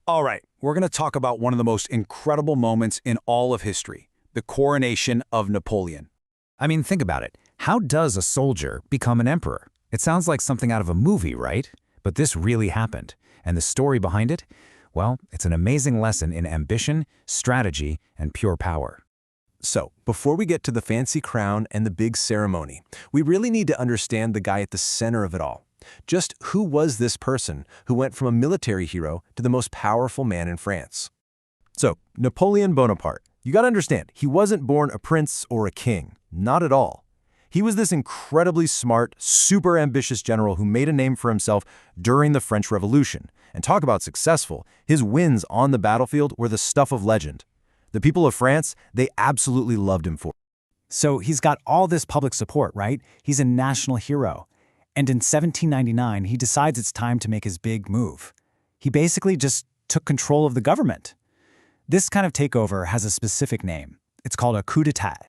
All right, we're going to talk about one of the most incredible moments in all of history, the coronation of Napoleon. I mean, think about it. How does a soldier become an emperor? It sounds like something out of a movie, right? But this really happened. And the story behind it? Well, it's an amazing lesson in ambition, strategy, and pure power. So, before we get to the fancy crown and the big ceremony, we really need to understand the guy at the center of it all. Just who was this person who went from a military hero to the most powerful man in France? So, Napoleon Bonaparte. You gotta understand, he wasn't born a prince or a king. Not at all. He was this incredibly smart, super ambitious general who made a name for himself during the French Revolution. And talk about successful, his wins on the battlefield were the stuff of legend. The people of France, they absolutely loved him for it. So he's got all this public support, right? He's a national hero. And in 1799, he decides it's time to make his big move. He basically just took control of the government. This kind of takeover has a specific name. It's called a coup d'etat.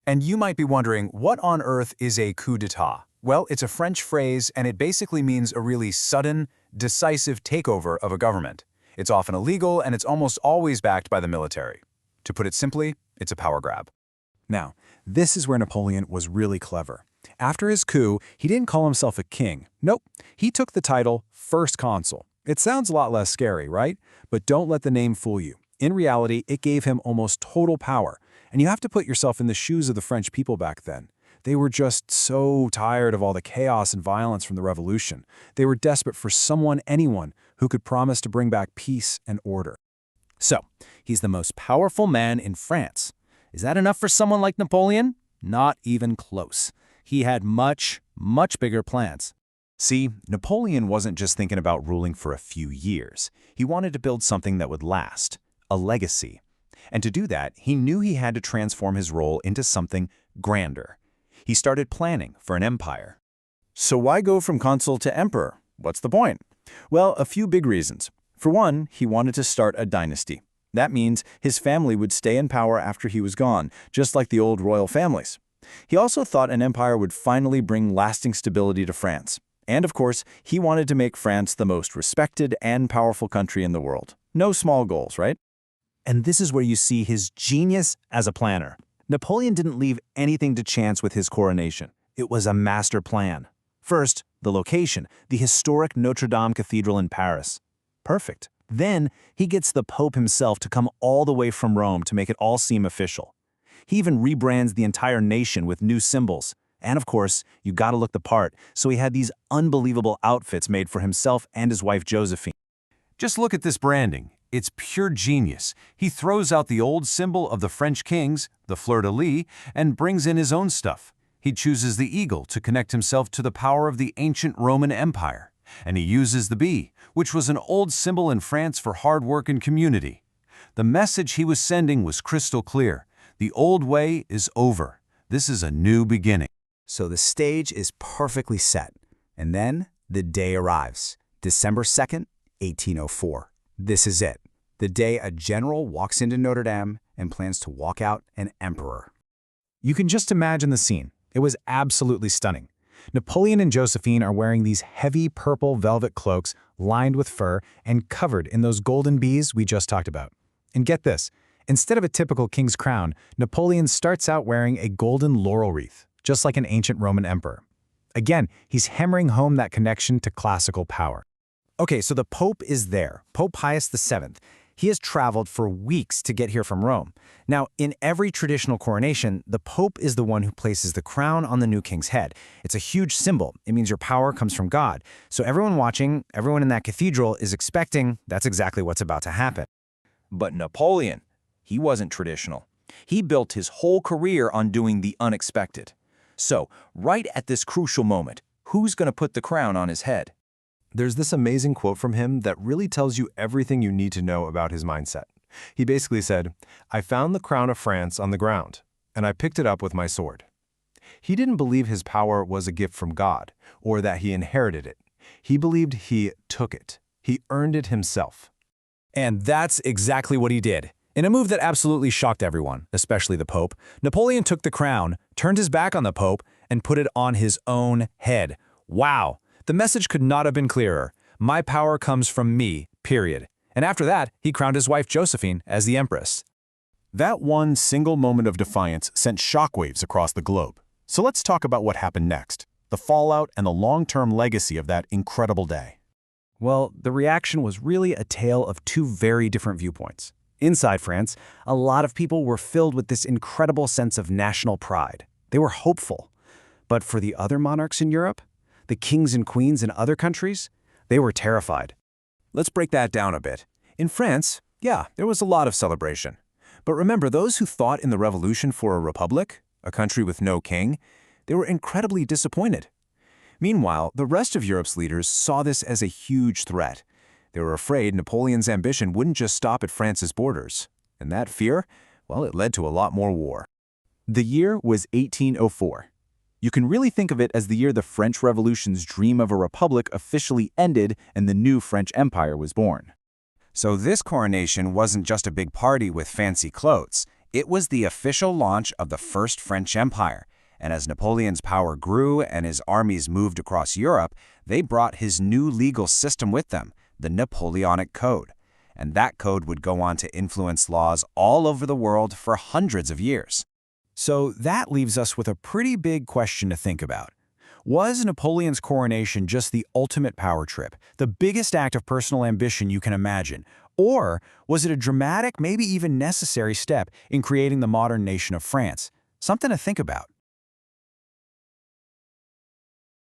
And you might be wondering, what on earth is a coup d'etat? Well, it's a French phrase, and it basically means a really sudden, decisive takeover of a government. It's often illegal, and it's almost always backed by the military. To put it simply, it's a power grab. Now, this is where Napoleon was really clever. After his coup, he didn't call himself a king. Nope, he took the title First Consul. It sounds a lot less scary, right? But don't let the name fool you. In reality, it gave him almost total power. And you have to put yourself in the shoes of the French people back then. They were just so tired of all the chaos and violence from the revolution. They were desperate for someone, anyone, who could promise to bring back peace and order. So, he's the most powerful man in France. Is that enough for someone like Napoleon? Not even close. He had much, much bigger plans. See, Napoleon wasn't just thinking about ruling for a few years. He wanted to build something that would last, a legacy. And to do that, he knew he had to transform his role into something grander. He started planning for an empire. So why go from consul to emperor? What's the point? Well, a few big reasons. For one, he wanted to start a dynasty. That means his family would stay in power after he was gone, just like the old royal families. He also thought an empire would finally bring lasting stability to France. And of course, he wanted to make France the most respected and powerful country in the world. No small goals, right? And this is where you see his genius as a planner. Napoleon didn't leave anything to chance with his coronation. It was a master plan. First, the location, the historic Notre Dame Cathedral in Paris. Perfect. Then, he gets the Pope himself to come all the way from Rome to make it all seem official. He even rebrands the entire nation with new symbols. And of course, you gotta look the part, so he had these unbelievable outfits made for himself and his wife Josephine. Just look at this branding. It's pure genius. He throws out the old symbol of the French kings, the fleur-de-lis, and brings in his own stuff. He chooses the eagle to connect himself to the power of the ancient Roman Empire. And he uses the bee, which was an old symbol in France for hard work and community. The message he was sending was crystal clear. The old way is over. This is a new beginning. So the stage is perfectly set. And then the day arrives, December 2nd, 1804. This is it, the day a general walks into Notre Dame and plans to walk out an emperor. You can just imagine the scene. It was absolutely stunning. Napoleon and Josephine are wearing these heavy purple velvet cloaks lined with fur and covered in those golden bees we just talked about. And get this, instead of a typical king's crown, Napoleon starts out wearing a golden laurel wreath, just like an ancient Roman emperor. Again, he's hammering home that connection to classical power. Okay, so the Pope is there, Pope Pius VII. He has traveled for weeks to get here from Rome. Now, in every traditional coronation, the Pope is the one who places the crown on the new king's head. It's a huge symbol. It means your power comes from God. So everyone watching, everyone in that cathedral is expecting that's exactly what's about to happen. But Napoleon, he wasn't traditional. He built his whole career on doing the unexpected. So, right at this crucial moment, who's going to put the crown on his head? There's this amazing quote from him that really tells you everything you need to know about his mindset. He basically said, "I found the crown of France on the ground, and I picked it up with my sword." He didn't believe his power was a gift from God, or that he inherited it. He believed he took it. He earned it himself. And that's exactly what he did. In a move that absolutely shocked everyone, especially the Pope, Napoleon took the crown, turned his back on the Pope, and put it on his own head. Wow! The message could not have been clearer. My power comes from me, period. And after that, he crowned his wife Josephine as the empress. That one single moment of defiance sent shockwaves across the globe. So let's talk about what happened next, the fallout and the long-term legacy of that incredible day. Well, the reaction was really a tale of two very different viewpoints. Inside France, a lot of people were filled with this incredible sense of national pride. They were hopeful. But for the other monarchs in Europe, the kings and queens in other countries, they were terrified. Let's break that down a bit. In France, yeah, there was a lot of celebration. But remember, those who fought in the revolution for a republic, a country with no king, they were incredibly disappointed. Meanwhile, the rest of Europe's leaders saw this as a huge threat. They were afraid Napoleon's ambition wouldn't just stop at France's borders. And that fear, well, it led to a lot more war. The year was 1804. You can really think of it as the year the French Revolution's dream of a republic officially ended and the new French Empire was born. So this coronation wasn't just a big party with fancy clothes. It was the official launch of the First French Empire. And as Napoleon's power grew and his armies moved across Europe, they brought his new legal system with them, the Napoleonic Code. And that code would go on to influence laws all over the world for hundreds of years. So that leaves us with a pretty big question to think about. Was Napoleon's coronation just the ultimate power trip, the biggest act of personal ambition you can imagine? Or was it a dramatic, maybe even necessary step in creating the modern nation of France? Something to think about.